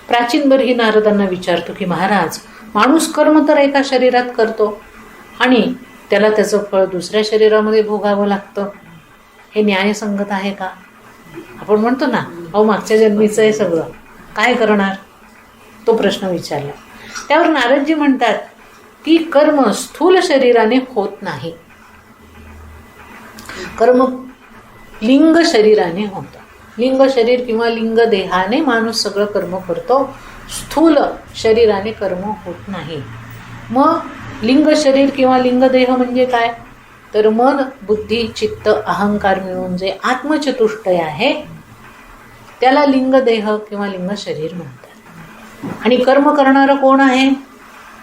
प्राचीन बरही नारदांना विचारतो की महाराज, माणूस कर्म तर एका शरीरात करतो आणि त्याला त्याचं फळ दुसऱ्या शरीरामध्ये भोगावं लागतं, हे न्यायसंगत आहे का? आपण म्हणतो ना, अहो मागच्या जन्मीचं आहे सगळं, काय करणार? तो प्रश्न विचारला. त्यावर नारदजी म्हणतात की कर्म स्थूल शरीराने होत नाही, कर्म लिंग शरीराने होतं. लिंग शरीर किंवा लिंग देहाने माणूस सगळं कर्म करतो, स्थूल शरीराने कर्म होत नाही. मग लिंग शरीर किंवा लिंग देह म्हणजे काय? तर मन, बुद्धी, चित्त, अहंकार मिळून जे आत्मचतुष्टय आहे त्याला लिंग देह किंवा लिंग शरीर म्हणतात. आणि कर्म करणारं कोण आहे?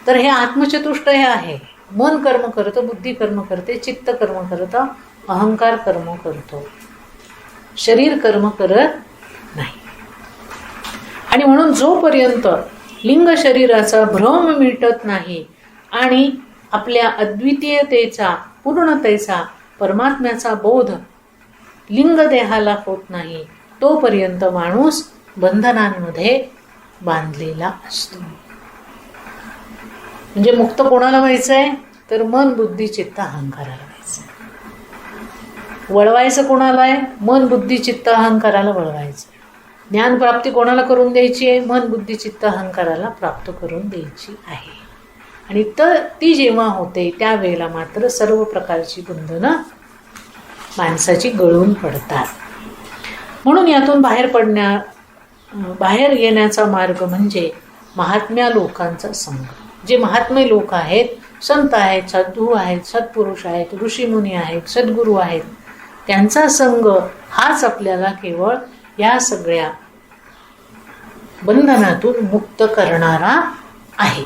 तर हे आत्मचतुष्टय आहे. मन कर्म करतं, बुद्धी कर्म करते, चित्त कर्म करतं, अहंकार कर्म करतो, शरीर कर्म करत नाही. आणि म्हणून जोपर्यंत लिंग शरीराचा भ्रम मिटत नाही आणि आपल्या अद्वितीयतेचा, पूर्णतेचा, परमात्म्याचा बोध लिंग देहाला होत नाही, तोपर्यंत माणूस बंधनांमध्ये बांधलेला असतो. म्हणजे मुक्त कोणाला व्हायचंय? तर मन, बुद्धी, चित्त, अहंकाराला व्हायचंय. वळवायचं कोणाला आहे? मन, बुद्धी, चित्त, अहंकाराला वळवायचं. ज्ञानप्राप्ती कोणाला करून द्यायची आहे? मन, बुद्धी, चित्त, अहंकाराला प्राप्त करून द्यायची आहे. आणि ती जेव्हा होते त्यावेळेला मात्र सर्व प्रकारची बंधनं माणसाची गळून पडतात. म्हणून यातून बाहेर येण्याचा मार्ग म्हणजे महात्म्या लोकांचा संग. जे महात्मे लोक आहेत, संत आहेत, साधू आहेत, सत्पुरुष आहेत, ऋषीमुनी आहेत, सद्गुरू आहेत, त्यांचा संग हाच आपल्याला केवळ या सगळ्या बंधनातून मुक्त करणारा आहे.